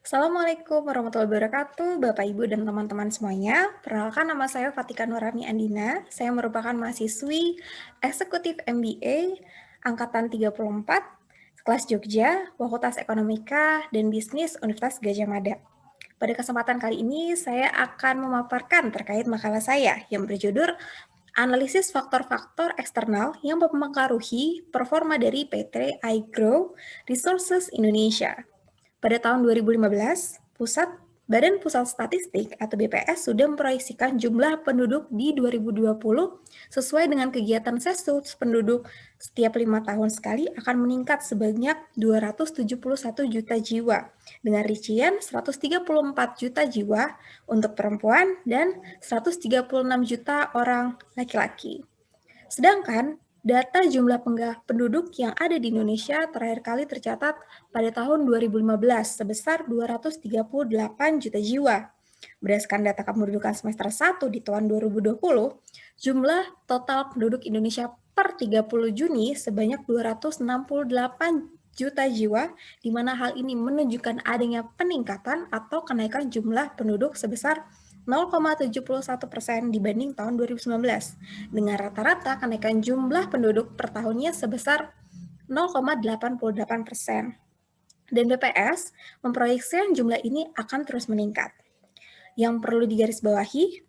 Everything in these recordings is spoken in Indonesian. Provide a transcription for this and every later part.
Assalamualaikum warahmatullahi wabarakatuh, Bapak, Ibu, dan teman-teman semuanya. Perkenalkan nama saya Fatika Nurani Andina. Saya merupakan mahasiswi Eksekutif MBA Angkatan 34, kelas Jogja, Fakultas Ekonomika dan Bisnis Universitas Gadjah Mada. Pada kesempatan kali ini, saya akan memaparkan terkait makalah saya yang berjudul Analisis Faktor-Faktor Eksternal yang Mempengaruhi Performa dari PT iGrow Resources Indonesia. Pada tahun 2015, Badan Pusat Statistik atau BPS sudah memproyeksikan jumlah penduduk di 2020 sesuai dengan kegiatan sensus penduduk setiap 5 tahun sekali akan meningkat sebanyak 271 juta jiwa dengan rincian 134 juta jiwa untuk perempuan dan 136 juta orang laki-laki. Sedangkan data jumlah penduduk yang ada di Indonesia terakhir kali tercatat pada tahun 2015 sebesar 238 juta jiwa. Berdasarkan data kependudukan semester 1 di tahun 2020, jumlah total penduduk Indonesia per 30 Juni sebanyak 268 juta jiwa, di mana hal ini menunjukkan adanya peningkatan atau kenaikan jumlah penduduk sebesar 0,71% dibanding tahun 2019, dengan rata-rata kenaikan jumlah penduduk per tahunnya sebesar 0,88%. Dan BPS memproyeksikan jumlah ini akan terus meningkat. Yang perlu digarisbawahi,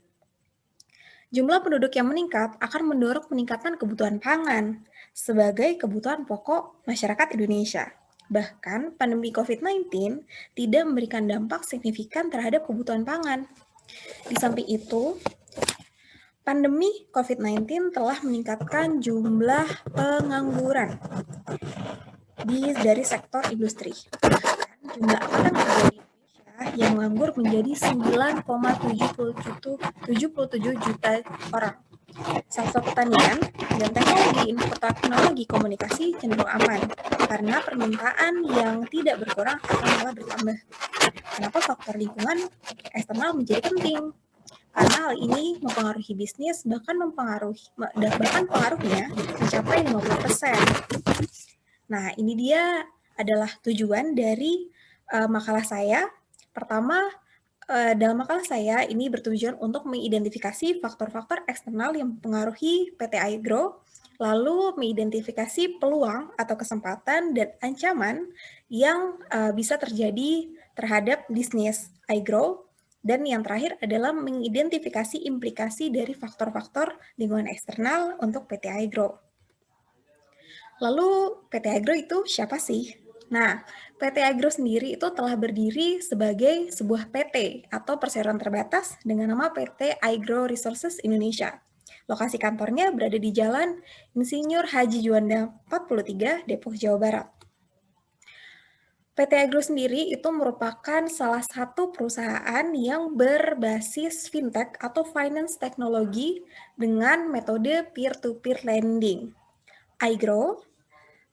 jumlah penduduk yang meningkat akan mendorong peningkatan kebutuhan pangan sebagai kebutuhan pokok masyarakat Indonesia. Bahkan, pandemi COVID-19 tidak memberikan dampak signifikan terhadap kebutuhan pangan. Di samping itu, pandemi COVID-19 telah meningkatkan jumlah pengangguran dari sektor industri. Jumlah angkatan kerja di Indonesia yang menganggur menjadi 9,77 juta orang. Sektor pertanian dan teknologi komunikasi cenderung aman karena permintaan yang tidak berkurang akan malah bertambah. Kenapa faktor lingkungan eksternal menjadi penting? Karena hal ini mempengaruhi bisnis, bahkan pengaruhnya mencapai 50%. Nah, ini dia adalah tujuan dari makalah saya. Pertama, dalam makalah saya ini bertujuan untuk mengidentifikasi faktor-faktor eksternal yang mempengaruhi PT iGrow, lalu mengidentifikasi peluang atau kesempatan dan ancaman yang bisa terjadi terhadap bisnis iGrow, dan yang terakhir adalah mengidentifikasi implikasi dari faktor-faktor lingkungan eksternal untuk PT iGrow. Lalu PT iGrow itu siapa sih? Nah, PT iGrow sendiri itu telah berdiri sebagai sebuah PT atau perseroan terbatas dengan nama PT iGrow Resources Indonesia. Lokasi kantornya berada di Jalan Insinyur Haji Juanda 43, Depok, Jawa Barat. PT iGrow sendiri itu merupakan salah satu perusahaan yang berbasis fintech atau finance teknologi dengan metode peer-to-peer lending. iGrow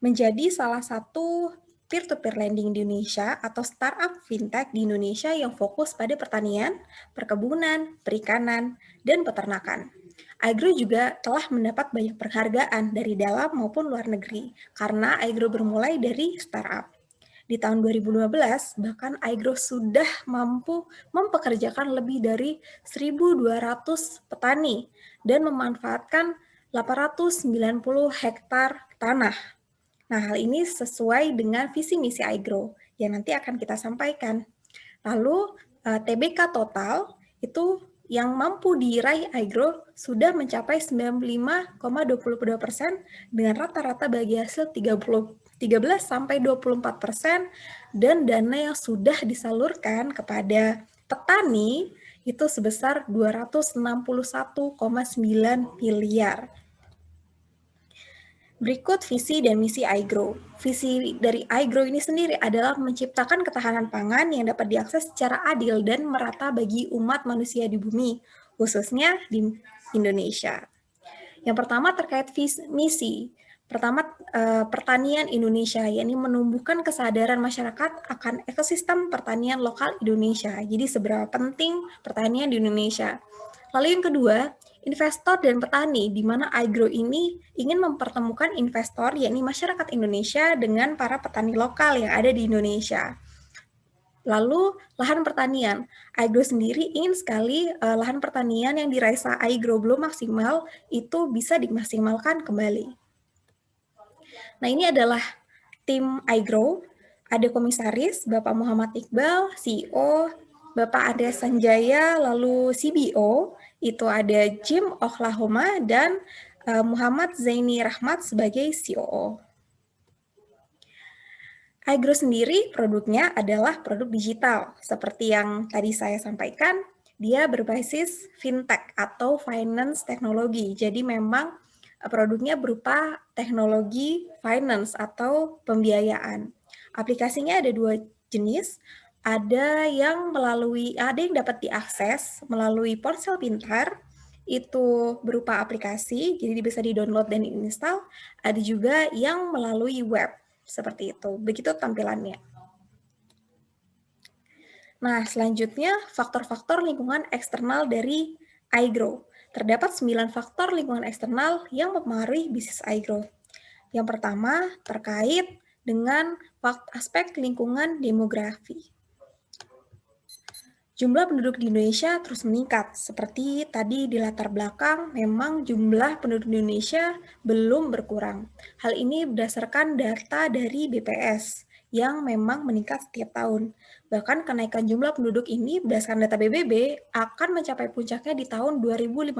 menjadi salah satu peer-to-peer lending di Indonesia atau startup fintech di Indonesia yang fokus pada pertanian, perkebunan, perikanan, dan peternakan. iGrow juga telah mendapat banyak penghargaan dari dalam maupun luar negeri karena iGrow bermulai dari startup. Di tahun 2015, bahkan iGrow sudah mampu mempekerjakan lebih dari 1.200 petani dan memanfaatkan 890 hektar tanah. Nah, hal ini sesuai dengan visi misi iGrow yang nanti akan kita sampaikan. Lalu, TBK total itu yang mampu diraih iGrow sudah mencapai 95,22% dengan rata-rata bagi hasil 13-24% dan dana yang sudah disalurkan kepada petani itu sebesar 261,9 miliar. Berikut visi dan misi iGrow. Visi dari iGrow ini sendiri adalah menciptakan ketahanan pangan yang dapat diakses secara adil dan merata bagi umat manusia di bumi, khususnya di Indonesia. Yang pertama terkait misi. Pertama, pertanian Indonesia, yakni menumbuhkan kesadaran masyarakat akan ekosistem pertanian lokal Indonesia. Jadi seberapa penting pertanian di Indonesia. Lalu yang kedua, investor dan petani, di mana iGrow ini ingin mempertemukan investor, yakni masyarakat Indonesia dengan para petani lokal yang ada di Indonesia. Lalu lahan pertanian. Agro sendiri ingin sekali lahan pertanian yang dirasa Agro belum maksimal itu bisa dimaksimalkan kembali. Nah, ini adalah tim iGrow, ada komisaris Bapak Muhammad Iqbal, CEO, Bapak Andreas Sanjaya, lalu CBO, itu ada Jim Oklahoma, dan Muhammad Zaini Rahmat sebagai COO. iGrow sendiri produknya adalah produk digital. Seperti yang tadi saya sampaikan, dia berbasis fintech atau finance teknologi. Jadi memang produknya berupa teknologi finance atau pembiayaan. Aplikasinya ada dua jenis, ada yang dapat diakses melalui ponsel pintar, itu berupa aplikasi, jadi bisa di-download dan di-install. Ada juga yang melalui web, seperti itu. Begitu tampilannya. Nah, selanjutnya faktor-faktor lingkungan eksternal dari iGrow. Terdapat 9 faktor lingkungan eksternal yang mempengaruhi bisnis iGrow. Yang pertama, terkait dengan aspek lingkungan demografi. Jumlah penduduk di Indonesia terus meningkat. Seperti tadi di latar belakang, memang jumlah penduduk di Indonesia belum berkurang. Hal ini berdasarkan data dari BPS yang memang meningkat setiap tahun. Bahkan kenaikan jumlah penduduk ini berdasarkan data BBB akan mencapai puncaknya di tahun 2056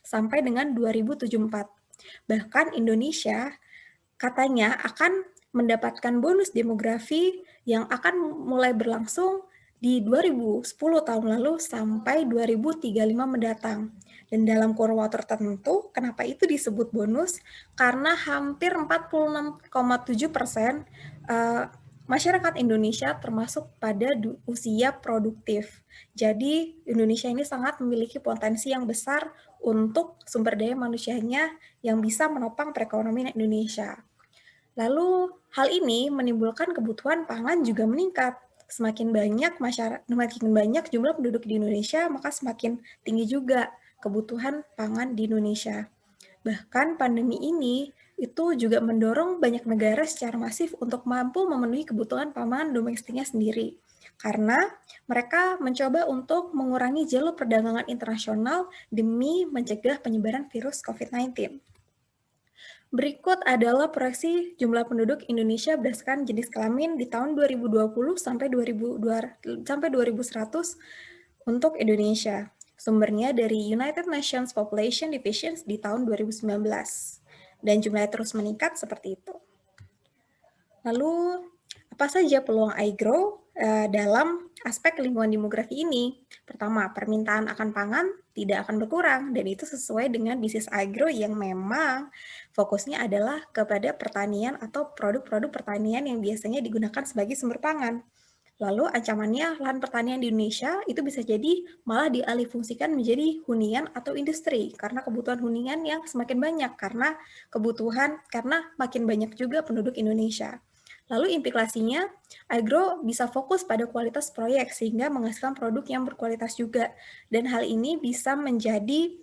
sampai dengan 2074. Bahkan Indonesia katanya akan mendapatkan bonus demografi yang akan mulai berlangsung di 2010 tahun lalu sampai 2035 mendatang. Dan dalam kurun waktu tertentu, kenapa itu disebut bonus? Karena hampir 46,7% masyarakat Indonesia termasuk pada usia produktif. Jadi Indonesia ini sangat memiliki potensi yang besar untuk sumber daya manusianya yang bisa menopang perekonomian Indonesia. Lalu hal ini menimbulkan kebutuhan pangan juga meningkat. Semakin banyak jumlah penduduk di Indonesia, maka semakin tinggi juga kebutuhan pangan di Indonesia. Bahkan pandemi ini itu juga mendorong banyak negara secara masif untuk mampu memenuhi kebutuhan pangan domestiknya sendiri. Karena mereka mencoba untuk mengurangi jalur perdagangan internasional demi mencegah penyebaran virus COVID-19. Berikut adalah proyeksi jumlah penduduk Indonesia berdasarkan jenis kelamin di tahun 2020 sampai 2100 untuk Indonesia. Sumbernya dari United Nations Population Divisions di tahun 2019. Dan jumlahnya terus meningkat seperti itu. Lalu, apa saja peluang iGrow dalam aspek lingkungan demografi ini? Pertama, permintaan akan pangan tidak akan berkurang, dan itu sesuai dengan bisnis iGrow yang memang fokusnya adalah kepada pertanian atau produk-produk pertanian yang biasanya digunakan sebagai sumber pangan. Lalu ancamannya lahan pertanian di Indonesia itu bisa jadi malah dialihfungsikan menjadi hunian atau industri karena kebutuhan hunian yang semakin banyak karena makin banyak juga penduduk Indonesia. Lalu implikasinya, agro bisa fokus pada kualitas proyek sehingga menghasilkan produk yang berkualitas juga. Dan hal ini bisa jadi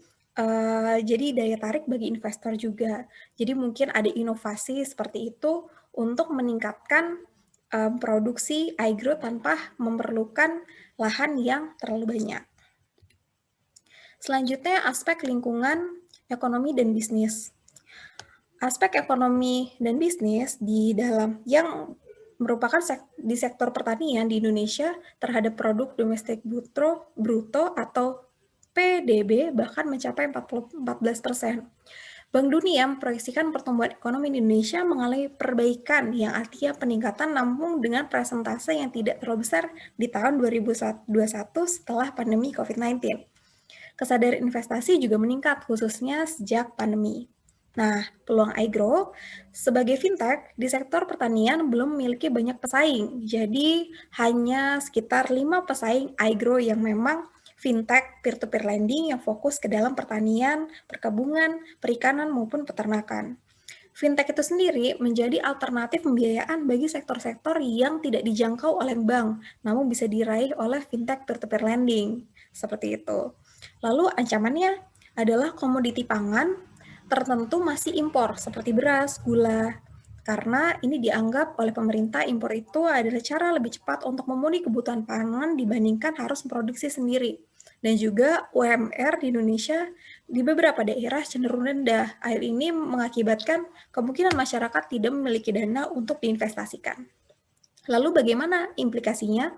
daya tarik bagi investor juga. Jadi mungkin ada inovasi seperti itu untuk meningkatkan produksi iGrow tanpa memerlukan lahan yang terlalu banyak. Selanjutnya, aspek lingkungan, ekonomi, dan bisnis. Aspek ekonomi dan bisnis di dalam yang merupakan di sektor pertanian di Indonesia terhadap produk domestik bruto atau PDB bahkan mencapai 14%. Bank Dunia memproyeksikan pertumbuhan ekonomi di Indonesia mengalami perbaikan yang artinya peningkatan namun dengan persentase yang tidak terlalu besar di tahun 2021 setelah pandemi COVID-19. Kesadaran investasi juga meningkat khususnya sejak pandemi. Nah, peluang iGrow sebagai fintech di sektor pertanian belum memiliki banyak pesaing. Jadi, hanya sekitar 5 pesaing iGrow yang memang fintech peer-to-peer lending yang fokus ke dalam pertanian, perkebunan, perikanan, maupun peternakan. Fintech itu sendiri menjadi alternatif pembiayaan bagi sektor-sektor yang tidak dijangkau oleh bank, namun bisa diraih oleh fintech peer-to-peer lending. Seperti itu. Lalu ancamannya adalah komoditi pangan tertentu masih impor seperti beras, gula, karena ini dianggap oleh pemerintah impor itu adalah cara lebih cepat untuk memenuhi kebutuhan pangan dibandingkan harus memproduksi sendiri. Dan juga UMR di Indonesia di beberapa daerah cenderung rendah. Hal ini mengakibatkan kemungkinan masyarakat tidak memiliki dana untuk diinvestasikan. Lalu bagaimana implikasinya?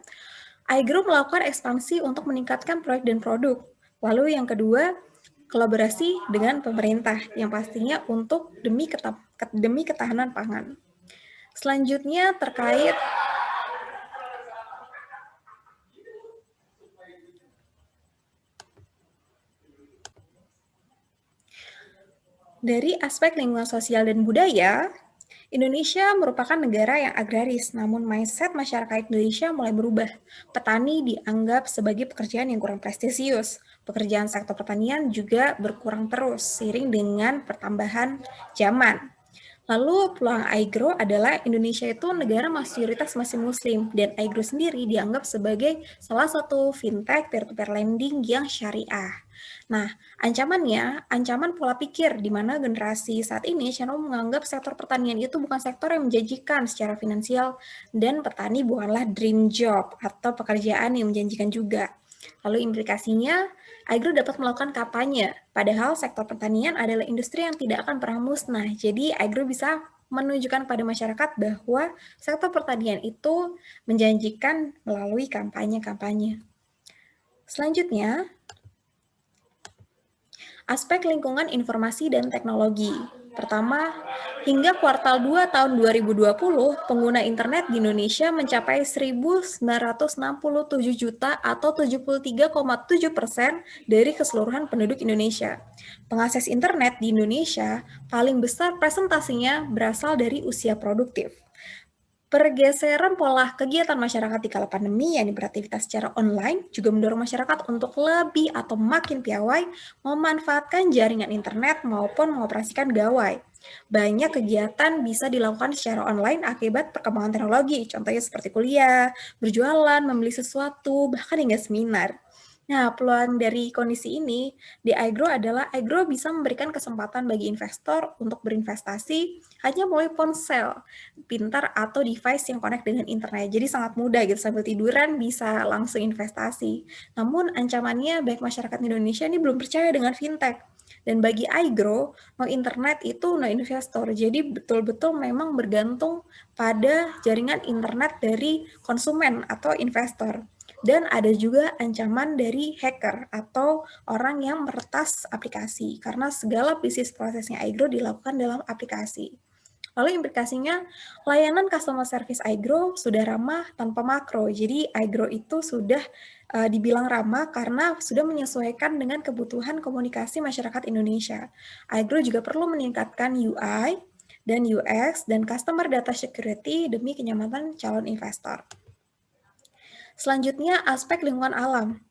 iGroup melakukan ekspansi untuk meningkatkan proyek dan produk. Lalu yang kedua, kolaborasi dengan pemerintah yang pastinya untuk demi ketahanan pangan. Selanjutnya terkait dari aspek lingkungan sosial dan budaya, Indonesia merupakan negara yang agraris, namun mindset masyarakat Indonesia mulai berubah. Petani dianggap sebagai pekerjaan yang kurang prestisius. Pekerjaan sektor pertanian juga berkurang terus, seiring dengan pertambahan zaman. Lalu peluang iGrow adalah Indonesia itu negara mayoritas masih muslim, dan iGrow sendiri dianggap sebagai salah satu fintech peer-to-peer lending yang syariah. Nah, ancaman pola pikir di mana generasi saat ini cenderung menganggap sektor pertanian itu bukan sektor yang menjanjikan secara finansial, dan petani bukanlah dream job atau pekerjaan yang menjanjikan juga. Lalu implikasinya, iGrow dapat melakukan kampanye, padahal sektor pertanian adalah industri yang tidak akan pernah musnah. Jadi iGrow bisa menunjukkan pada masyarakat bahwa sektor pertanian itu menjanjikan melalui kampanye-kampanye. Selanjutnya, aspek lingkungan informasi dan teknologi. Pertama, hingga kuartal 2 tahun 2020, pengguna internet di Indonesia mencapai 1.967 juta atau 73,7% dari keseluruhan penduduk Indonesia. Pengakses internet di Indonesia paling besar presentasinya berasal dari usia produktif. Pergeseran pola kegiatan masyarakat di kala pandemi yang beraktivitas secara online juga mendorong masyarakat untuk lebih atau makin piawai memanfaatkan jaringan internet maupun mengoperasikan gawai. Banyak kegiatan bisa dilakukan secara online akibat perkembangan teknologi, contohnya seperti kuliah, berjualan, membeli sesuatu, bahkan hingga seminar. Nah, peluang dari kondisi ini di iGrow adalah iGrow bisa memberikan kesempatan bagi investor untuk berinvestasi hanya melalui ponsel pintar atau device yang connect dengan internet. Jadi sangat mudah gitu, sambil tiduran bisa langsung investasi. Namun ancamannya baik masyarakat Indonesia ini belum percaya dengan fintech. Dan bagi iGrow, no internet itu no investor. Jadi betul-betul memang bergantung pada jaringan internet dari konsumen atau investor. Dan ada juga ancaman dari hacker atau orang yang meretas aplikasi, karena segala bisnis prosesnya iGrow dilakukan dalam aplikasi. Lalu implikasinya, layanan customer service iGrow sudah ramah tanpa makro. Jadi iGrow itu sudah dibilang ramah karena sudah menyesuaikan dengan kebutuhan komunikasi masyarakat Indonesia. iGrow juga perlu meningkatkan UI dan UX dan customer data security demi kenyamanan calon investor. Selanjutnya, aspek lingkungan alam,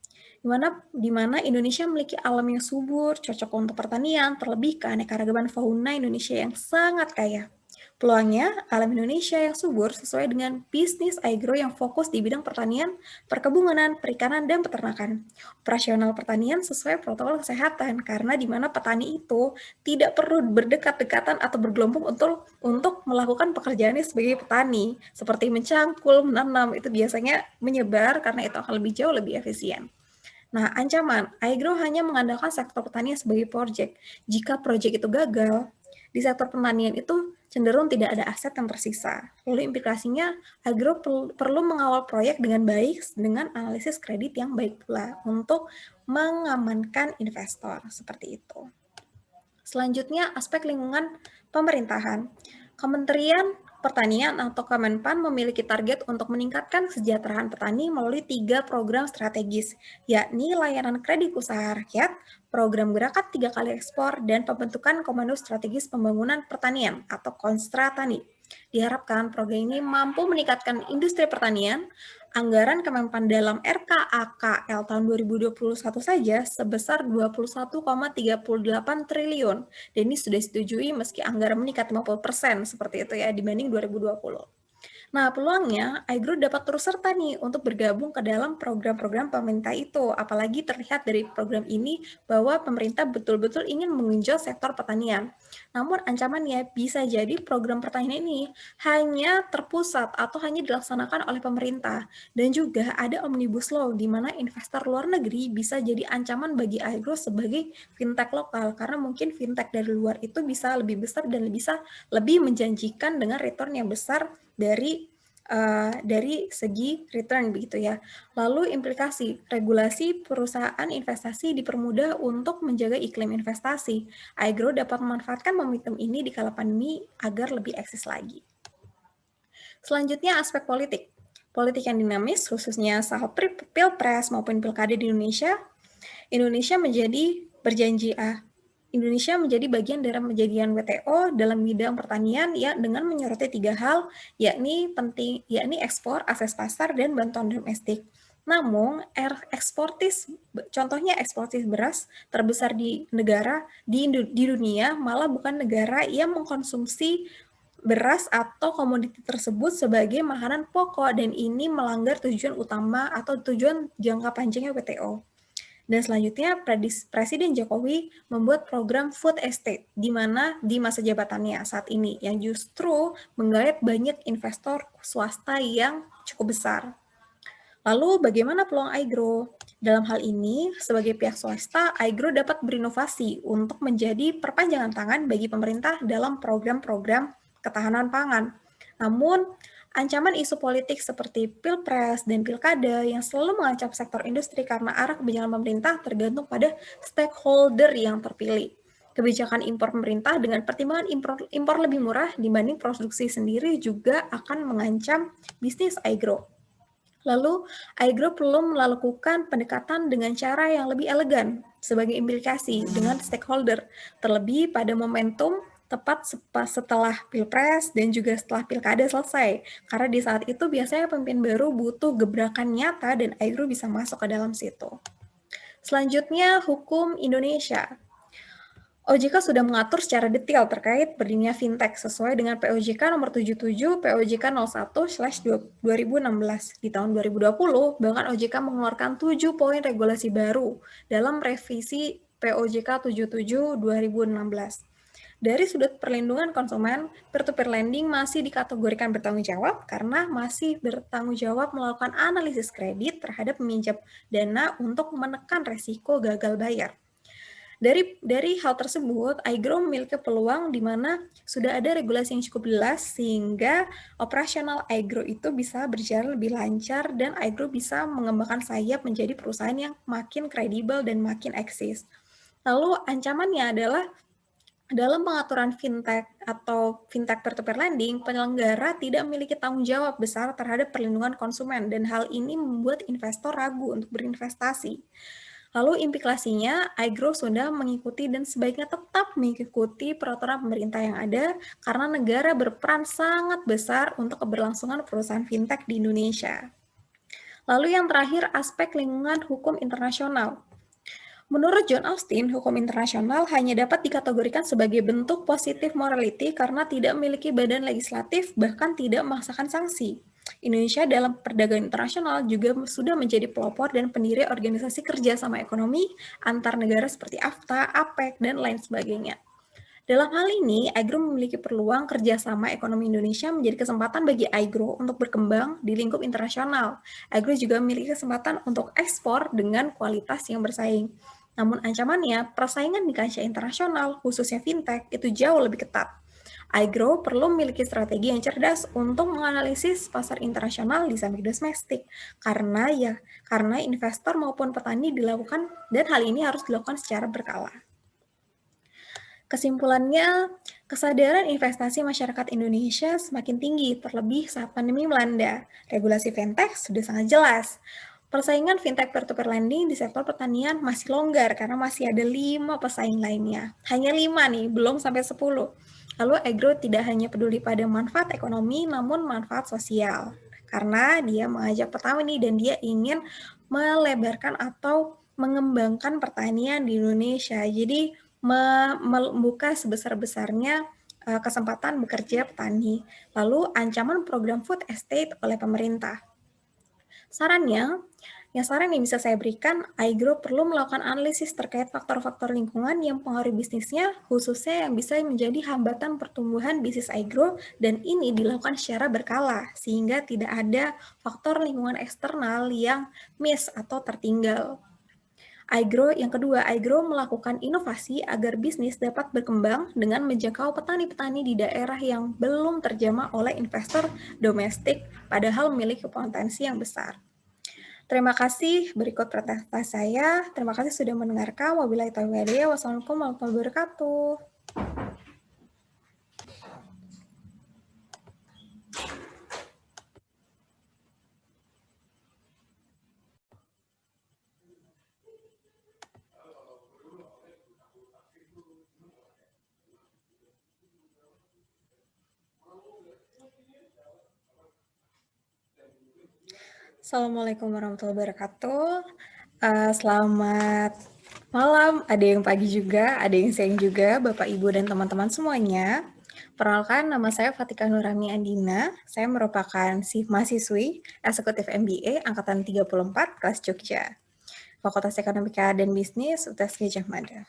di mana Indonesia memiliki alam yang subur, cocok untuk pertanian, terlebih keanekaragaman fauna Indonesia yang sangat kaya. Peluangnya, alam Indonesia yang subur sesuai dengan bisnis iGrow yang fokus di bidang pertanian, perkebunan, perikanan, dan peternakan. Operasional pertanian sesuai protokol kesehatan, karena di mana petani itu tidak perlu berdekat-dekatan atau bergelombung untuk melakukan pekerjaannya sebagai petani, seperti mencangkul, menanam, itu biasanya menyebar karena itu akan lebih jauh lebih efisien. Nah, ancaman, iGrow hanya mengandalkan sektor pertanian sebagai proyek. Jika proyek itu gagal, di sektor pertanian itu cenderung tidak ada aset yang tersisa. Lalu implikasinya, iGrow perlu mengawal proyek dengan baik dengan analisis kredit yang baik pula untuk mengamankan investor, seperti itu. Selanjutnya, aspek lingkungan pemerintahan. Kementerian Pertanian atau Kemenpan memiliki target untuk meningkatkan kesejahteraan petani melalui 3 program strategis, yakni layanan kredit usaha rakyat, program gerakan 3 kali ekspor, dan pembentukan Komando Strategis Pembangunan Pertanian atau Konstra Tani. Diharapkan program ini mampu meningkatkan industri pertanian. Anggaran Kemenpan dalam RKAKL tahun 2021 saja sebesar 21,38 triliun. Dan ini sudah disetujui meski anggaran meningkat 50% seperti itu ya dibanding 2020. Nah, peluangnya, iGrow dapat turut serta nih untuk bergabung ke dalam program-program pemerintah itu. Apalagi terlihat dari program ini bahwa pemerintah betul-betul ingin mengenjot sektor pertanian. Namun ancamannya bisa jadi program pertanian ini hanya terpusat atau hanya dilaksanakan oleh pemerintah. Dan juga ada Omnibus Law di mana investor luar negeri bisa jadi ancaman bagi iGrow sebagai fintech lokal. Karena mungkin fintech dari luar itu bisa lebih besar dan bisa lebih menjanjikan dengan return yang besar dari segi return begitu ya. Lalu implikasi, regulasi perusahaan investasi dipermudah untuk menjaga iklim investasi. iGrow dapat memanfaatkan momentum ini di kala pandemi agar lebih eksis lagi. Selanjutnya aspek politik. Politik yang dinamis, khususnya saat pilpres maupun pilkada di Indonesia, Indonesia menjadi berjanji Indonesia menjadi bagian dari perjanjian WTO dalam bidang pertanian ya dengan menyoroti 3 hal, yakni ekspor, akses pasar, dan bantuan domestik. Namun, contohnya eksportis beras terbesar di negara di dunia malah bukan negara yang mengkonsumsi beras atau komoditi tersebut sebagai makanan pokok dan ini melanggar tujuan utama atau tujuan jangka panjangnya WTO. Dan selanjutnya, Presiden Jokowi membuat program food estate di mana di masa jabatannya saat ini yang justru menggait banyak investor swasta yang cukup besar. Lalu bagaimana peluang iGrow? Dalam hal ini, sebagai pihak swasta, iGrow dapat berinovasi untuk menjadi perpanjangan tangan bagi pemerintah dalam program-program ketahanan pangan. Namun, ancaman isu politik seperti pilpres dan pilkada yang selalu mengancam sektor industri karena arah kebijakan pemerintah tergantung pada stakeholder yang terpilih. Kebijakan impor pemerintah dengan pertimbangan impor lebih murah dibanding produksi sendiri juga akan mengancam bisnis iGrow. Lalu, iGrow perlu melakukan pendekatan dengan cara yang lebih elegan sebagai implikasi dengan stakeholder, terlebih pada momentum tepat setelah Pilpres dan juga setelah Pilkada selesai. Karena di saat itu biasanya pemimpin baru butuh gebrakan nyata dan iGrow bisa masuk ke dalam situ. Selanjutnya, hukum Indonesia. OJK sudah mengatur secara detail terkait berdirinya fintech sesuai dengan POJK nomor 77 POJK 01/2016. Di tahun 2020, bahkan OJK mengeluarkan 7 poin regulasi baru dalam revisi POJK 77 2016. Dari sudut perlindungan konsumen, peer-to-peer lending masih dikategorikan bertanggung jawab karena masih bertanggung jawab melakukan analisis kredit terhadap peminjam dana untuk menekan resiko gagal bayar. Dari hal tersebut, iGrow memiliki peluang di mana sudah ada regulasi yang cukup jelas sehingga operasional iGrow itu bisa berjalan lebih lancar dan iGrow bisa mengembangkan sayap menjadi perusahaan yang makin kredibel dan makin eksis. Lalu ancamannya adalah dalam pengaturan fintech atau fintech peer-to-peer lending, penyelenggara tidak memiliki tanggung jawab besar terhadap perlindungan konsumen dan hal ini membuat investor ragu untuk berinvestasi. Lalu implikasinya, iGrow sudah mengikuti dan sebaiknya tetap mengikuti peraturan pemerintah yang ada karena negara berperan sangat besar untuk keberlangsungan perusahaan fintech di Indonesia. Lalu yang terakhir, aspek lingkungan hukum internasional. Menurut John Austin, hukum internasional hanya dapat dikategorikan sebagai bentuk positif morality karena tidak memiliki badan legislatif, bahkan tidak memaksakan sanksi. Indonesia dalam perdagangan internasional juga sudah menjadi pelopor dan pendiri organisasi kerjasama ekonomi antar negara seperti AFTA, APEC, dan lain sebagainya. Dalam hal ini, iGrow memiliki peluang kerjasama ekonomi Indonesia menjadi kesempatan bagi iGrow untuk berkembang di lingkup internasional. iGrow juga memiliki kesempatan untuk ekspor dengan kualitas yang bersaing. Namun ancamannya, persaingan di kancah internasional, khususnya fintech, itu jauh lebih ketat. iGrow perlu memiliki strategi yang cerdas untuk menganalisis pasar internasional di samping domestik, karena investor maupun petani dilakukan dan hal ini harus dilakukan secara berkala. Kesimpulannya, kesadaran investasi masyarakat Indonesia semakin tinggi, terlebih saat pandemi melanda. Regulasi fintech sudah sangat jelas. Persaingan fintech peer-to-peer lending di sektor pertanian masih longgar karena masih ada 5 pesaing lainnya. Hanya 5 nih, belum sampai 10. Lalu iGrow tidak hanya peduli pada manfaat ekonomi, namun manfaat sosial. Karena dia mengajak petani dan dia ingin melebarkan atau mengembangkan pertanian di Indonesia. Jadi membuka sebesar-besarnya kesempatan bekerja petani, lalu ancaman program food estate oleh pemerintah. Saran yang bisa saya berikan, iGrow perlu melakukan analisis terkait faktor-faktor lingkungan yang mempengaruhi bisnisnya, khususnya yang bisa menjadi hambatan pertumbuhan bisnis iGrow, dan ini dilakukan secara berkala, sehingga tidak ada faktor lingkungan eksternal yang miss atau tertinggal. Yang kedua, iGrow melakukan inovasi agar bisnis dapat berkembang dengan menjangkau petani-petani di daerah yang belum terjamah oleh investor domestik, padahal memiliki potensi yang besar. Terima kasih, berikut presentasi saya. Terima kasih sudah mendengarkan. Wabillahi taufiq wal hidayah. Wassalamualaikum warahmatullahi wabarakatuh. Assalamualaikum warahmatullahi wabarakatuh. Selamat malam, ada yang pagi juga, ada yang siang juga, Bapak, Ibu, dan teman-teman semuanya. Perkenalkan, nama saya Fatika Nurani Andina. Saya merupakan mahasiswi Eksekutif MBA Angkatan 34, kelas Jogja. Fakultas Ekonomika dan Bisnis, UTS Gajah Mada.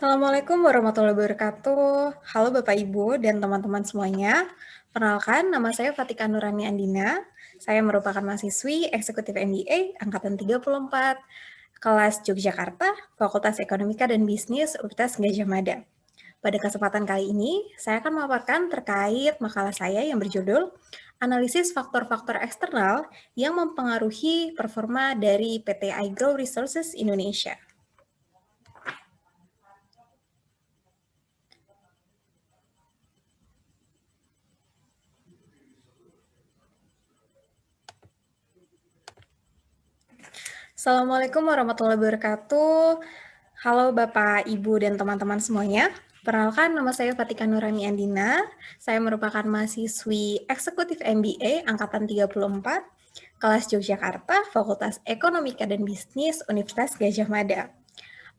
Assalamualaikum warahmatullahi wabarakatuh. Halo Bapak Ibu dan teman-teman semuanya. Perkenalkan, nama saya Fatika Nurani Andina. Saya merupakan mahasiswi Eksekutif MBA Angkatan 34, kelas Yogyakarta, Fakultas Ekonomika dan Bisnis Universitas Gajah Mada. Pada kesempatan kali ini, saya akan memaparkan terkait makalah saya yang berjudul Analisis Faktor-Faktor Eksternal yang Mempengaruhi Performa dari PT iGrow Resources Indonesia. Assalamualaikum warahmatullahi wabarakatuh. Halo Bapak, Ibu, dan teman-teman semuanya. Perkenalkan, nama saya Fatika Nurani Andina. Saya merupakan mahasiswi Eksekutif MBA Angkatan 34, kelas Yogyakarta, Fakultas Ekonomika dan Bisnis Universitas Gajah Mada.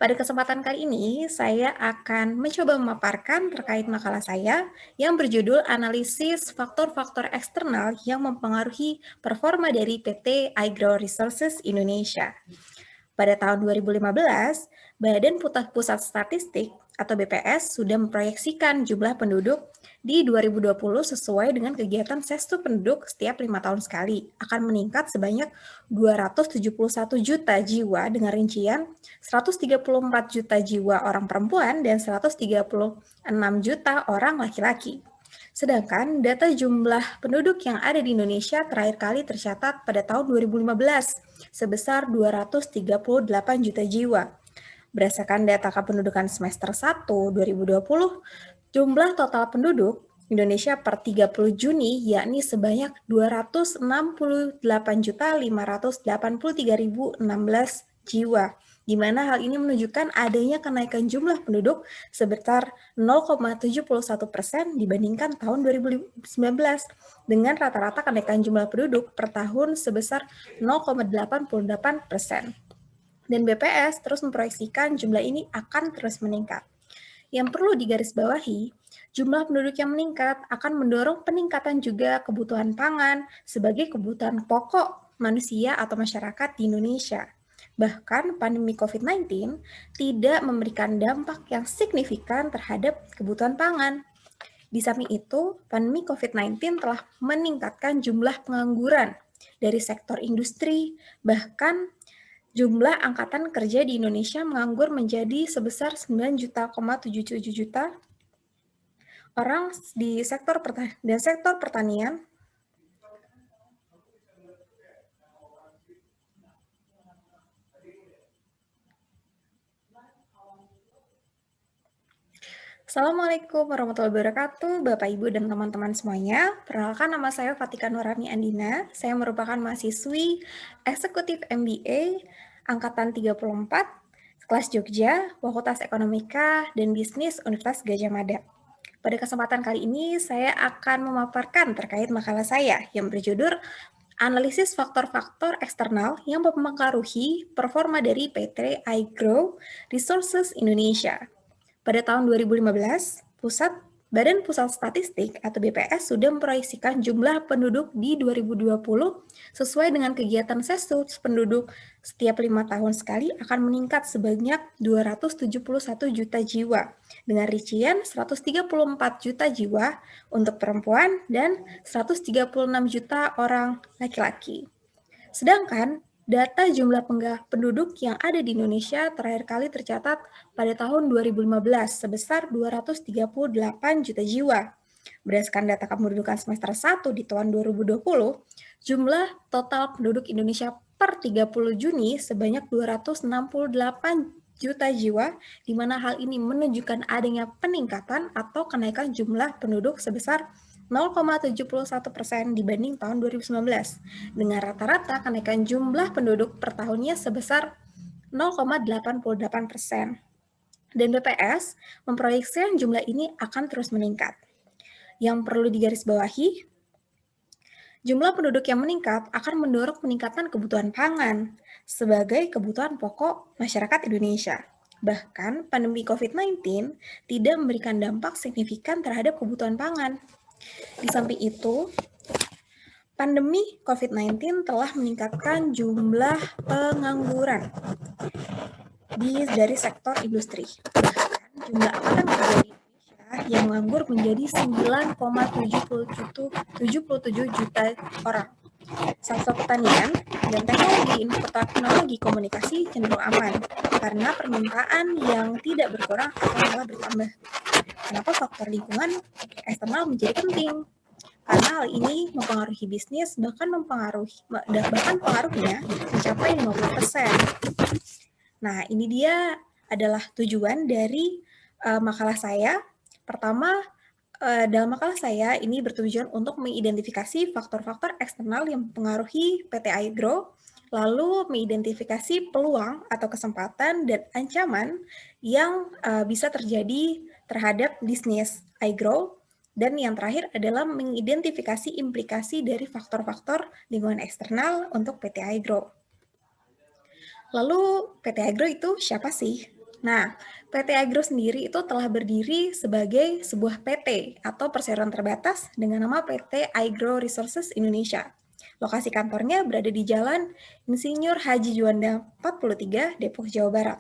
Pada kesempatan kali ini, saya akan mencoba memaparkan terkait makalah saya yang berjudul Analisis Faktor-Faktor Eksternal yang Mempengaruhi Performa dari PT iGrow Resources Indonesia. Pada tahun 2015, Badan Pusat Statistik atau BPS sudah memproyeksikan jumlah penduduk di 2020 sesuai dengan kegiatan sestu penduduk setiap 5 tahun sekali akan meningkat sebanyak 271 juta jiwa dengan rincian 134 juta jiwa orang perempuan dan 136 juta orang laki-laki. Sedangkan data jumlah penduduk yang ada di Indonesia terakhir kali tercatat pada tahun 2015 sebesar 238 juta jiwa. Berdasarkan data kependudukan semester 1 2020, jumlah total penduduk Indonesia per 30 Juni yakni sebanyak 268.583.016 jiwa, di mana hal ini menunjukkan adanya kenaikan jumlah penduduk sebesar 0,71% dibandingkan tahun 2019, dengan rata-rata kenaikan jumlah penduduk per tahun sebesar 0,88%. Dan BPS terus memproyeksikan jumlah ini akan terus meningkat. Yang perlu digarisbawahi, jumlah penduduk yang meningkat akan mendorong peningkatan juga kebutuhan pangan sebagai kebutuhan pokok manusia atau masyarakat di Indonesia. Bahkan pandemi COVID-19 tidak memberikan dampak yang signifikan terhadap kebutuhan pangan. Di samping itu, pandemi COVID-19 telah meningkatkan jumlah pengangguran dari sektor industri, bahkan jumlah angkatan kerja di Indonesia menganggur menjadi sebesar 9,77 juta orang di sektor pertanian. Assalamualaikum warahmatullahi wabarakatuh, Bapak, Ibu, dan teman-teman semuanya. Perkenalkan, nama saya Fatika Nurani Andina. Saya merupakan mahasiswi Eksekutif MBA Angkatan 34, kelas Jogja, Fakultas Ekonomika dan Bisnis Universitas Gajah Mada. Pada kesempatan kali ini, saya akan memaparkan terkait makalah saya yang berjudul Analisis faktor-faktor eksternal yang mempengaruhi performa dari PT iGrow Resources Indonesia. Pada tahun 2015, Badan Pusat Statistik atau BPS sudah memproyeksikan jumlah penduduk di 2020 sesuai dengan kegiatan sensus penduduk setiap 5 tahun sekali akan meningkat sebanyak 271 juta jiwa dengan rincian 134 juta jiwa untuk perempuan dan 136 juta orang laki-laki. Sedangkan data jumlah penduduk yang ada di Indonesia terakhir kali tercatat pada tahun 2015 sebesar 238 juta jiwa. Berdasarkan data kependudukan semester 1 di tahun 2020, jumlah total penduduk Indonesia per 30 Juni sebanyak 268 juta jiwa, di mana hal ini menunjukkan adanya peningkatan atau kenaikan jumlah penduduk sebesar 0,71% dibanding tahun 2019, dengan rata-rata kenaikan jumlah penduduk per tahunnya sebesar 0,88%. Dan BPS memproyeksikan jumlah ini akan terus meningkat. Yang perlu digarisbawahi, jumlah penduduk yang meningkat akan mendorong peningkatan kebutuhan pangan sebagai kebutuhan pokok masyarakat Indonesia. Bahkan, pandemi COVID-19 tidak memberikan dampak signifikan terhadap kebutuhan pangan. Di samping itu, pandemi COVID-19 telah meningkatkan jumlah pengangguran dari sektor industri. Bahkan jumlah angkatan kerja di Indonesia yang menganggur menjadi 9,77 juta orang. Sektor pertanian dan teknologi komunikasi cenderung aman karena permintaan yang tidak berkurang atau malah bertambah. Kenapa faktor lingkungan eksternal menjadi penting? Karena hal ini mempengaruhi bisnis, bahkan pengaruhnya mencapai 50%. Nah, ini dia adalah tujuan dari makalah saya. Pertama, dalam makalah saya ini bertujuan untuk mengidentifikasi faktor-faktor eksternal yang mempengaruhi PT iGrow, lalu mengidentifikasi peluang atau kesempatan dan ancaman yang bisa terjadi terhadap bisnis iGrow, dan yang terakhir adalah mengidentifikasi implikasi dari faktor-faktor lingkungan eksternal untuk PT iGrow. Lalu PT iGrow itu siapa sih? Nah, PT iGrow sendiri itu telah berdiri sebagai sebuah PT atau perseroan terbatas dengan nama PT iGrow Resources Indonesia. Lokasi kantornya berada di Jalan Insinyur Haji Juanda 43, Depok, Jawa Barat.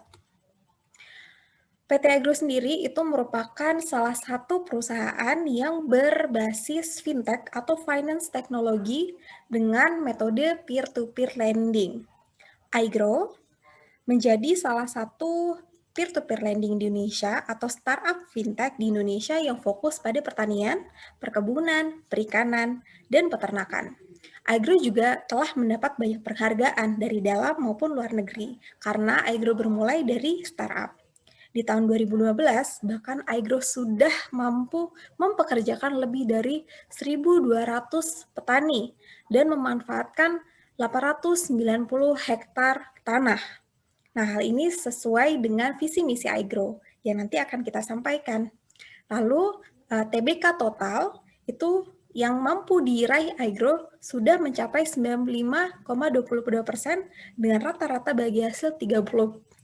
PT iGrow sendiri itu merupakan salah satu perusahaan yang berbasis fintech atau finance teknologi dengan metode peer-to-peer lending. iGrow menjadi salah satu peer-to-peer lending di Indonesia atau startup fintech di Indonesia yang fokus pada pertanian, perkebunan, perikanan, dan peternakan. iGrow juga telah mendapat banyak penghargaan dari dalam maupun luar negeri karena iGrow bermulai dari startup. Di tahun 2015, bahkan iGrow sudah mampu mempekerjakan lebih dari 1.200 petani dan memanfaatkan 890 hektar tanah. Nah, hal ini sesuai dengan visi misi iGrow yang nanti akan kita sampaikan. Lalu, TBK total itu yang mampu diraih iGrow sudah mencapai 95,22% dengan rata-rata bagi hasil 13-24%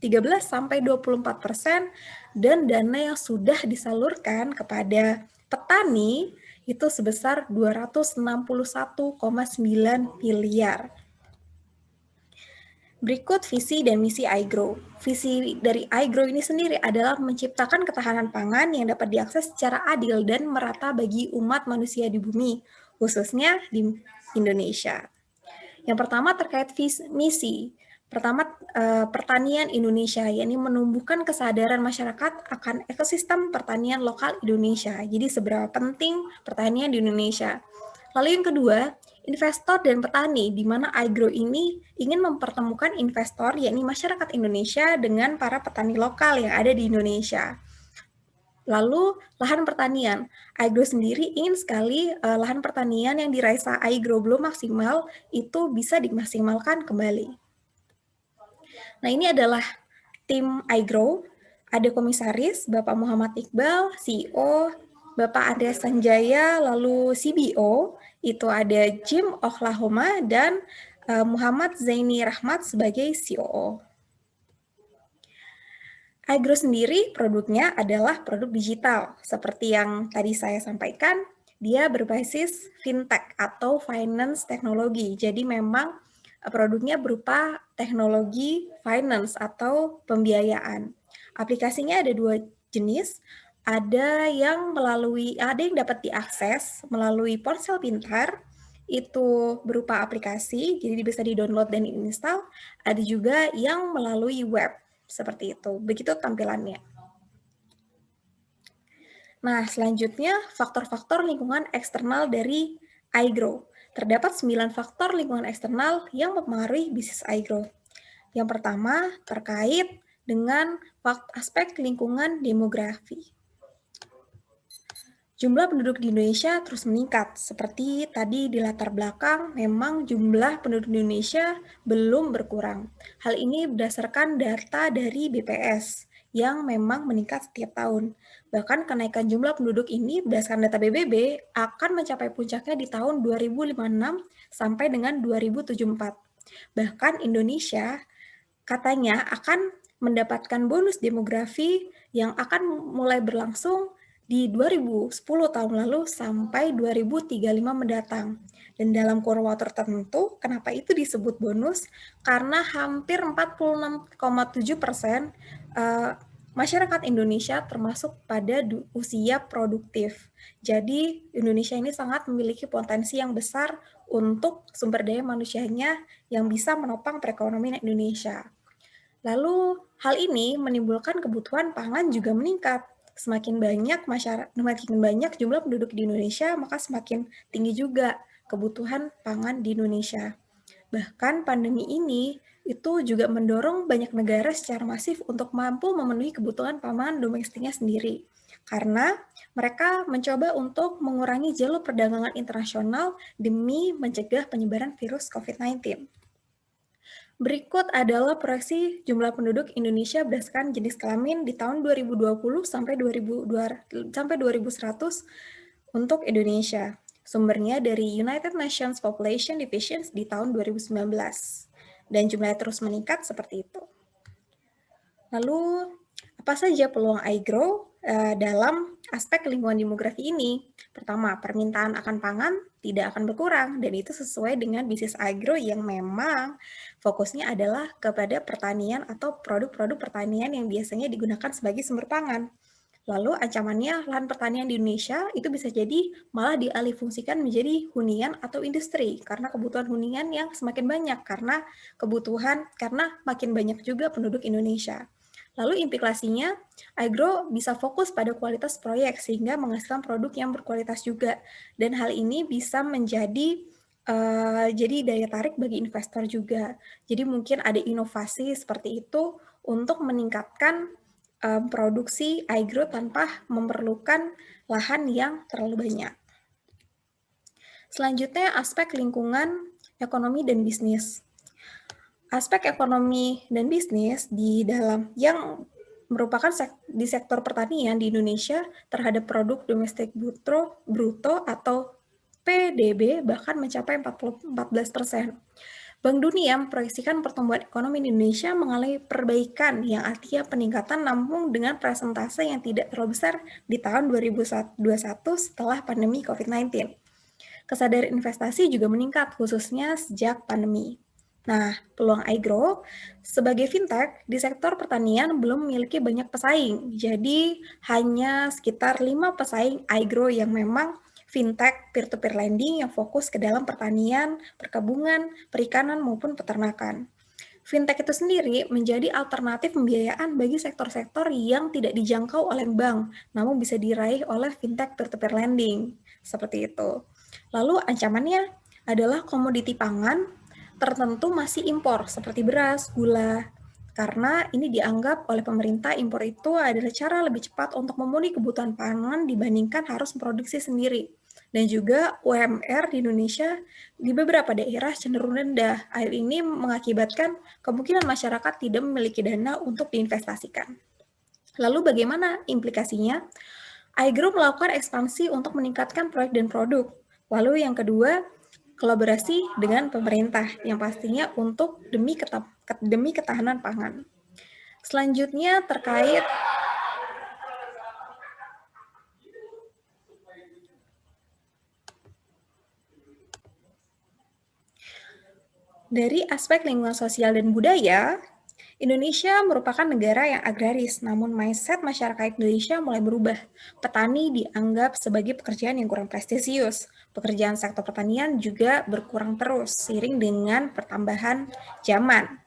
dan dana yang sudah disalurkan kepada petani itu sebesar 261,9 miliar. Berikut visi dan misi iGrow. Visi dari iGrow ini sendiri adalah menciptakan ketahanan pangan yang dapat diakses secara adil dan merata bagi umat manusia di bumi, khususnya di Indonesia. Yang pertama terkait misi. Pertama, pertanian Indonesia, yakni menumbuhkan kesadaran masyarakat akan ekosistem pertanian lokal Indonesia. Jadi seberapa penting pertanian di Indonesia. Lalu yang kedua, investor dan petani, di mana iGrow ini ingin mempertemukan investor, yakni masyarakat Indonesia dengan para petani lokal yang ada di Indonesia. Lalu lahan pertanian, iGrow sendiri ingin sekali lahan pertanian yang diraih iGrow belum maksimal itu bisa dimaksimalkan kembali. Nah, ini adalah tim iGrow, ada komisaris Bapak Muhammad Iqbal, CEO, Bapak Andreas Sanjaya, lalu CBO, itu ada Jim Oklahoma, dan Muhammad Zaini Rahmat sebagai COO. iGrow sendiri produknya adalah produk digital. Seperti yang tadi saya sampaikan, dia berbasis fintech atau finance teknologi. Jadi memang produknya berupa teknologi finance atau pembiayaan. Aplikasinya ada dua jenis, ada yang dapat diakses melalui ponsel pintar, itu berupa aplikasi, jadi bisa di-download dan di-install. Ada juga yang melalui web, seperti itu. Begitu tampilannya. Nah, selanjutnya faktor-faktor lingkungan eksternal dari iGrow. Terdapat 9 faktor lingkungan eksternal yang mempengaruhi bisnis iGrow. Yang pertama, terkait dengan aspek lingkungan demografi. Jumlah penduduk di Indonesia terus meningkat. Seperti tadi di latar belakang, memang jumlah penduduk di Indonesia belum berkurang. Hal ini berdasarkan data dari BPS yang memang meningkat setiap tahun. Bahkan kenaikan jumlah penduduk ini berdasarkan data BBB akan mencapai puncaknya di tahun 2056 sampai dengan 2074. Bahkan Indonesia katanya akan mendapatkan bonus demografi yang akan mulai berlangsung di 2010 tahun lalu sampai 2035 mendatang. Dan dalam kurun waktu tertentu, kenapa itu disebut bonus? Karena hampir 46,7% masyarakat Indonesia termasuk pada usia produktif. Jadi Indonesia ini sangat memiliki potensi yang besar untuk sumber daya manusianya yang bisa menopang perekonomian Indonesia. Lalu hal ini menimbulkan kebutuhan pangan juga meningkat. Semakin banyak jumlah penduduk di Indonesia, maka semakin tinggi juga kebutuhan pangan di Indonesia. Bahkan pandemi ini itu juga mendorong banyak negara secara masif untuk mampu memenuhi kebutuhan pangan domestiknya sendiri. Karena mereka mencoba untuk mengurangi jalur perdagangan internasional demi mencegah penyebaran virus COVID-19. Berikut adalah proyeksi jumlah penduduk Indonesia berdasarkan jenis kelamin di tahun 2020 sampai 2100 untuk Indonesia. Sumbernya dari United Nations Population Division di tahun 2019. Dan jumlahnya terus meningkat seperti itu. Lalu, apa saja peluang iGrow dalam aspek lingkungan demografi ini? Pertama, permintaan akan pangan tidak akan berkurang, dan itu sesuai dengan bisnis iGrow yang memang fokusnya adalah kepada pertanian atau produk-produk pertanian yang biasanya digunakan sebagai sumber pangan. Lalu ancamannya lahan pertanian di Indonesia itu bisa jadi malah dialihfungsikan menjadi hunian atau industri karena kebutuhan hunian yang semakin banyak karena makin banyak juga penduduk Indonesia. Lalu implikasinya, iGrow bisa fokus pada kualitas proyek sehingga menghasilkan produk yang berkualitas juga. Dan hal ini bisa menjadi jadi daya tarik bagi investor juga. Jadi mungkin ada inovasi seperti itu untuk meningkatkan produksi iGrow tanpa memerlukan lahan yang terlalu banyak. Selanjutnya, aspek lingkungan, ekonomi, dan bisnis. Aspek ekonomi dan bisnis di dalam yang merupakan di sektor pertanian di Indonesia terhadap produk domestik bruto atau PDB bahkan mencapai 14%. Bank Dunia memproyeksikan pertumbuhan ekonomi di Indonesia mengalami perbaikan yang artinya peningkatan namun dengan persentase yang tidak terlalu besar di tahun 2021 setelah pandemi COVID-19. Kesadaran investasi juga meningkat khususnya sejak pandemi. Nah, peluang iGrow sebagai fintech di sektor pertanian belum memiliki banyak pesaing. Jadi, hanya sekitar 5 pesaing iGrow yang memang fintech peer-to-peer lending yang fokus ke dalam pertanian, perkebunan, perikanan, maupun peternakan. Fintech itu sendiri menjadi alternatif pembiayaan bagi sektor-sektor yang tidak dijangkau oleh bank, namun bisa diraih oleh fintech peer-to-peer lending. Seperti itu. Lalu ancamannya adalah komoditi pangan tertentu masih impor, seperti beras, gula, karena ini dianggap oleh pemerintah impor itu adalah cara lebih cepat untuk memenuhi kebutuhan pangan dibandingkan harus memproduksi sendiri. Dan juga UMR di Indonesia di beberapa daerah cenderung rendah. Hal ini mengakibatkan kemungkinan masyarakat tidak memiliki dana untuk diinvestasikan. Lalu bagaimana implikasinya? iGroup melakukan ekspansi untuk meningkatkan proyek dan produk. Lalu yang kedua, kolaborasi dengan pemerintah yang pastinya untuk demi ketahanan pangan. Selanjutnya terkait dari aspek lingkungan sosial dan budaya, Indonesia merupakan negara yang agraris, namun mindset masyarakat Indonesia mulai berubah. Petani dianggap sebagai pekerjaan yang kurang prestisius. Pekerjaan sektor pertanian juga berkurang terus, seiring dengan pertambahan zaman.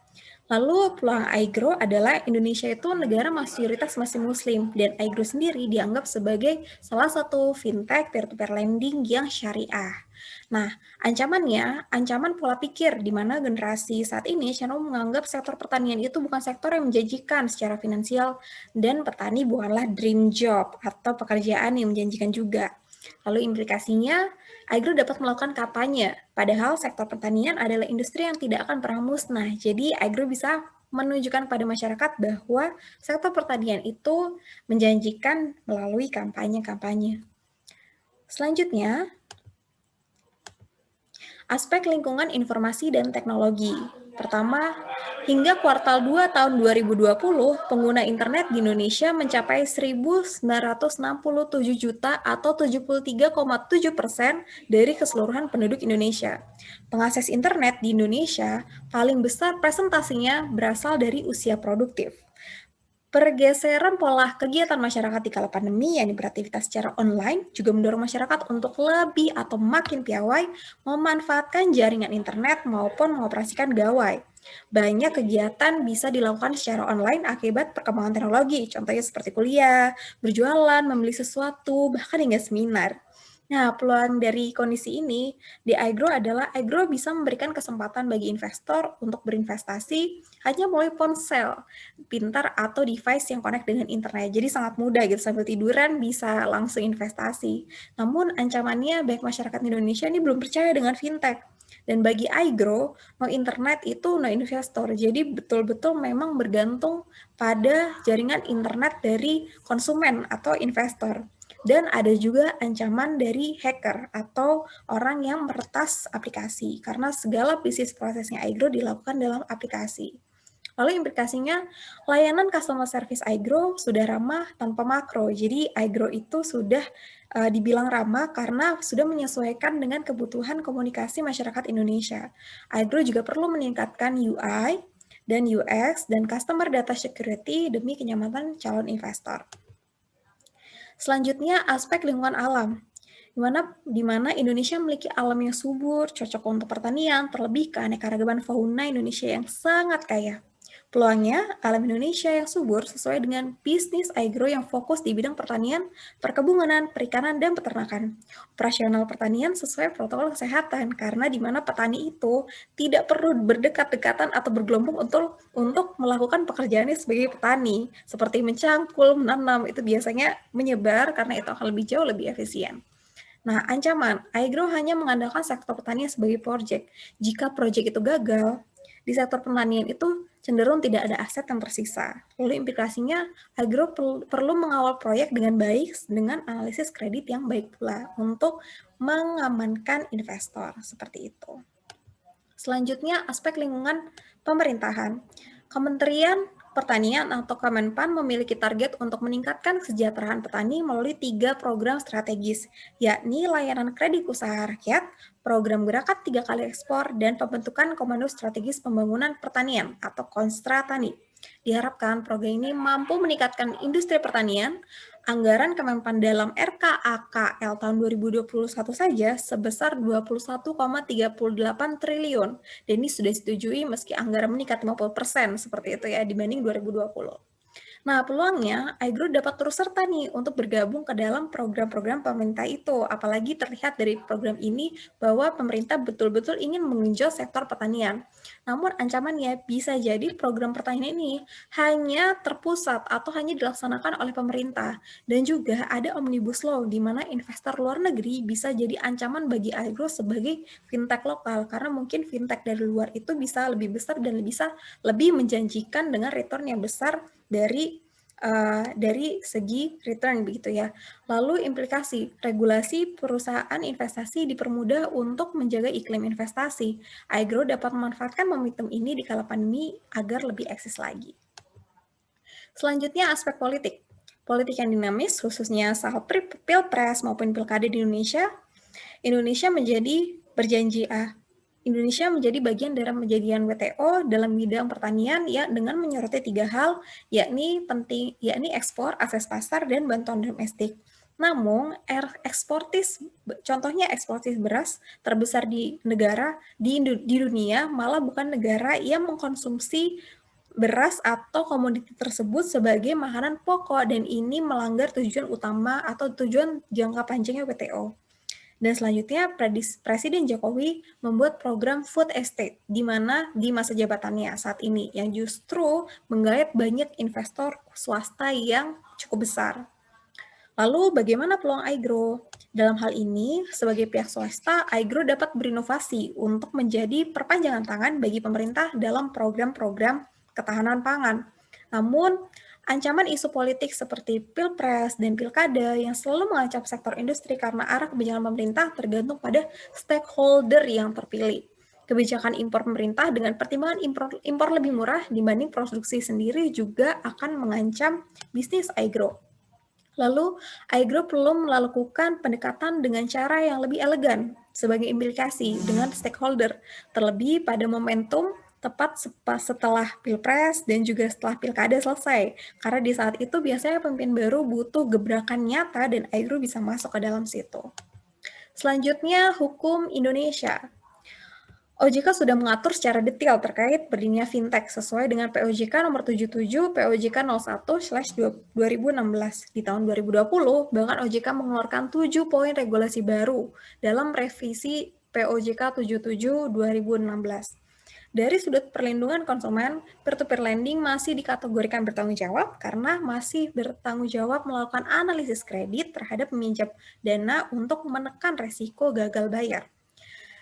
Lalu peluang iGrow adalah Indonesia itu negara mayoritas masih muslim dan iGrow sendiri dianggap sebagai salah satu fintech peer-to-peer lending yang syariah. Nah, ancaman pola pikir di mana generasi saat ini cenderung menganggap sektor pertanian itu bukan sektor yang menjanjikan secara finansial dan petani bukanlah dream job atau pekerjaan yang menjanjikan juga. Lalu implikasinya, iGrow dapat melakukan kampanye, padahal sektor pertanian adalah industri yang tidak akan pernah musnah. Jadi iGrow bisa menunjukkan pada masyarakat bahwa sektor pertanian itu menjanjikan melalui kampanye-kampanye. Selanjutnya, aspek lingkungan informasi dan teknologi. Pertama, hingga kuartal 2 tahun 2020, pengguna internet di Indonesia mencapai 1.967 juta atau 73,7% dari keseluruhan penduduk Indonesia. Pengakses internet di Indonesia paling besar presentasinya berasal dari usia produktif. Pergeseran pola kegiatan masyarakat di kala pandemi yang beraktivitas secara online juga mendorong masyarakat untuk lebih atau makin piawai memanfaatkan jaringan internet maupun mengoperasikan gawai. Banyak kegiatan bisa dilakukan secara online akibat perkembangan teknologi, contohnya seperti kuliah, berjualan, membeli sesuatu, bahkan hingga seminar. Nah, peluang dari kondisi ini di iGrow adalah iGrow bisa memberikan kesempatan bagi investor untuk berinvestasi hanya melalui ponsel pintar atau device yang connect dengan internet. Jadi sangat mudah gitu, sambil tiduran bisa langsung investasi. Namun ancamannya banyak masyarakat Indonesia ini belum percaya dengan fintech. Dan bagi iGrow, no internet itu no investor. Jadi betul-betul memang bergantung pada jaringan internet dari konsumen atau investor. Dan ada juga ancaman dari hacker atau orang yang meretas aplikasi karena segala bisnis prosesnya iGrow dilakukan dalam aplikasi. Lalu implikasinya, layanan customer service iGrow sudah ramah tanpa makro. Jadi iGrow itu sudah dibilang ramah karena sudah menyesuaikan dengan kebutuhan komunikasi masyarakat Indonesia. iGrow juga perlu meningkatkan UI dan UX dan customer data security demi kenyamanan calon investor. Selanjutnya, aspek lingkungan alam, di mana Indonesia memiliki alam yang subur, cocok untuk pertanian, terlebih keanekaragaman fauna Indonesia yang sangat kaya. Peluangnya, alam Indonesia yang subur sesuai dengan bisnis iGrow yang fokus di bidang pertanian, perkebunan, perikanan, dan peternakan. Operasional pertanian sesuai protokol kesehatan, karena di mana petani itu tidak perlu berdekat-dekatan atau bergelombung untuk melakukan pekerjaannya sebagai petani, seperti mencangkul, menanam, itu biasanya menyebar karena itu akan lebih jauh lebih efisien. Nah, ancaman, iGrow hanya mengandalkan sektor pertanian sebagai proyek. Jika proyek itu gagal, di sektor pertanian itu cenderung tidak ada aset yang tersisa. Lalu implikasinya, iGrow perlu mengawal proyek dengan baik dengan analisis kredit yang baik pula untuk mengamankan investor, seperti itu. Selanjutnya, aspek lingkungan pemerintahan. Kementerian Pertanian atau Kemenpan memiliki target untuk meningkatkan kesejahteraan petani melalui 3 program strategis, yakni layanan kredit usaha rakyat, program gerakan 3 kali ekspor, dan pembentukan Komando Strategis Pembangunan Pertanian atau Konstra Tani. Diharapkan program ini mampu meningkatkan industri pertanian. Anggaran Kemenpan dalam RKAKL tahun 2021 saja sebesar 21,38 triliun. Dan ini sudah disetujui meski anggaran meningkat 50% seperti itu ya dibanding 2020. Nah, peluangnya iGrow dapat terus serta nih untuk bergabung ke dalam program-program pemerintah itu. Apalagi terlihat dari program ini bahwa pemerintah betul-betul ingin mengenjot sektor pertanian. Namun ancamannya bisa jadi program pertanian ini hanya terpusat atau hanya dilaksanakan oleh pemerintah. Dan juga ada Omnibus Law di mana investor luar negeri bisa jadi ancaman bagi iGrow sebagai fintech lokal. Karena mungkin fintech dari luar itu bisa lebih besar dan bisa lebih menjanjikan dengan return yang besar dari dari segi return begitu ya. Lalu implikasi, regulasi perusahaan investasi dipermudah untuk menjaga iklim investasi. iGrow dapat memanfaatkan momentum ini di kala pandemi agar lebih eksis lagi. Selanjutnya aspek politik. Politik yang dinamis, khususnya saat pilpres maupun pilkada di Indonesia, Indonesia menjadi bagian dari perjanjian WTO dalam bidang pertanian ya dengan menyoroti 3 hal, yakni ekspor, akses pasar, dan bantuan domestik. Namun, contohnya eksportis beras terbesar di dunia malah bukan negara yang mengkonsumsi beras atau komoditi tersebut sebagai makanan pokok dan ini melanggar tujuan utama atau tujuan jangka panjangnya WTO. Dan selanjutnya, Presiden Jokowi membuat program food estate di mana di masa jabatannya saat ini yang justru menggait banyak investor swasta yang cukup besar. Lalu bagaimana peluang iGrow? Dalam hal ini, sebagai pihak swasta, iGrow dapat berinovasi untuk menjadi perpanjangan tangan bagi pemerintah dalam program-program ketahanan pangan. Namun, ancaman isu politik seperti pilpres dan pilkada yang selalu mengancam sektor industri karena arah kebijakan pemerintah tergantung pada stakeholder yang terpilih. Kebijakan impor pemerintah dengan pertimbangan impor lebih murah dibanding produksi sendiri juga akan mengancam bisnis iGrow. Lalu, iGrow perlu melakukan pendekatan dengan cara yang lebih elegan sebagai implikasi dengan stakeholder, terlebih pada momentum tepat setelah Pilpres dan juga setelah Pilkada selesai. Karena di saat itu biasanya pemimpin baru butuh gebrakan nyata dan iGrow bisa masuk ke dalam situ. Selanjutnya, hukum Indonesia. OJK sudah mengatur secara detail terkait berdirinya fintech sesuai dengan POJK nomor 77 POJK 01/2016. Di tahun 2020, bahkan OJK mengeluarkan 7 poin regulasi baru dalam revisi POJK 77 2016. Dari sudut perlindungan konsumen, peer-to-peer lending masih dikategorikan bertanggung jawab karena masih bertanggung jawab melakukan analisis kredit terhadap peminjam dana untuk menekan resiko gagal bayar.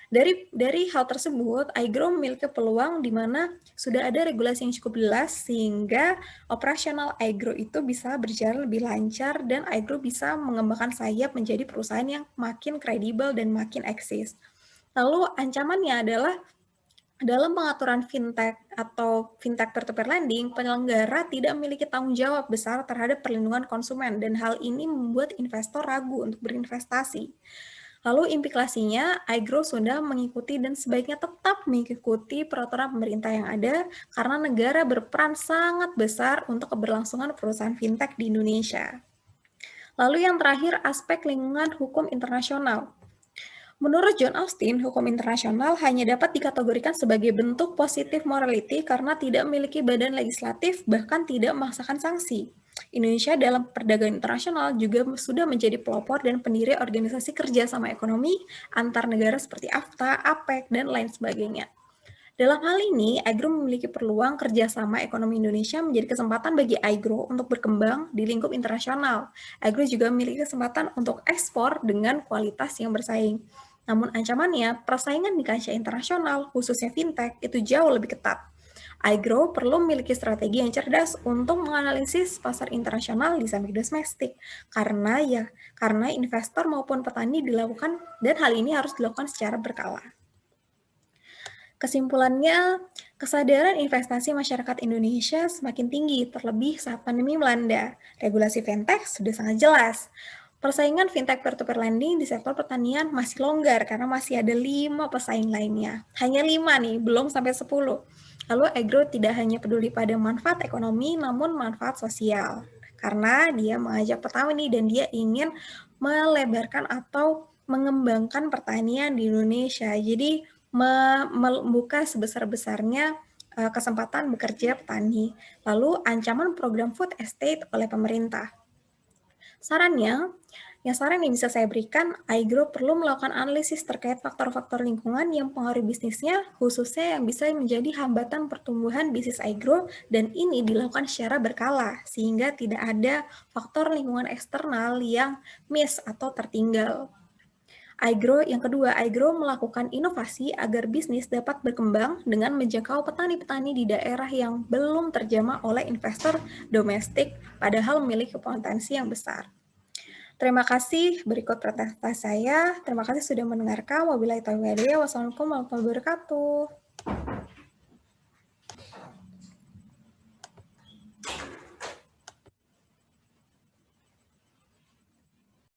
Dari hal tersebut, iGrow memiliki peluang di mana sudah ada regulasi yang cukup jelas sehingga operasional iGrow itu bisa berjalan lebih lancar dan iGrow bisa mengembangkan sayap menjadi perusahaan yang makin kredibel dan makin eksis. Lalu ancamannya adalah dalam pengaturan fintech atau fintech peer-to-peer lending, penyelenggara tidak memiliki tanggung jawab besar terhadap perlindungan konsumen dan hal ini membuat investor ragu untuk berinvestasi. Lalu implikasinya, iGrow sudah mengikuti dan sebaiknya tetap mengikuti peraturan pemerintah yang ada karena negara berperan sangat besar untuk keberlangsungan perusahaan fintech di Indonesia. Lalu yang terakhir, aspek lingkungan hukum internasional. Menurut John Austin, hukum internasional hanya dapat dikategorikan sebagai bentuk positif morality karena tidak memiliki badan legislatif, bahkan tidak memaksakan sanksi. Indonesia dalam perdagangan internasional juga sudah menjadi pelopor dan pendiri organisasi kerjasama ekonomi antar negara seperti AFTA, APEC, dan lain sebagainya. Dalam hal ini, iGrow memiliki peluang kerjasama ekonomi Indonesia menjadi kesempatan bagi iGrow untuk berkembang di lingkup internasional. iGrow juga memiliki kesempatan untuk ekspor dengan kualitas yang bersaing. Namun ancamannya, persaingan di kancah internasional, khususnya fintech, itu jauh lebih ketat. iGrow perlu memiliki strategi yang cerdas untuk menganalisis pasar internasional di samping domestik, karena investor maupun petani dilakukan dan hal ini harus dilakukan secara berkala. Kesimpulannya, kesadaran investasi masyarakat Indonesia semakin tinggi, terlebih saat pandemi melanda. Regulasi fintech sudah sangat jelas. Persaingan fintech peer-to-peer lending di sektor pertanian masih longgar karena masih ada 5 pesaing lainnya. Hanya 5 nih, belum sampai 10. Lalu iGrow tidak hanya peduli pada manfaat ekonomi, namun manfaat sosial. Karena dia mengajak petani dan dia ingin melebarkan atau mengembangkan pertanian di Indonesia. Jadi membuka sebesar-besarnya kesempatan bekerja petani. Lalu ancaman program food estate oleh pemerintah. Saran yang bisa saya berikan, iGrow perlu melakukan analisis terkait faktor-faktor lingkungan yang mempengaruhi bisnisnya, khususnya yang bisa menjadi hambatan pertumbuhan bisnis iGrow, dan ini dilakukan secara berkala, sehingga tidak ada faktor lingkungan eksternal yang miss atau tertinggal. Yang kedua, iGrow melakukan inovasi agar bisnis dapat berkembang dengan menjangkau petani-petani di daerah yang belum terjamah oleh investor domestik, padahal memiliki potensi yang besar. Terima kasih, berikut presentasi saya. Terima kasih sudah mendengarkan. Wabillahi taufiq walhidayah. Wassalamualaikum warahmatullahi wabarakatuh.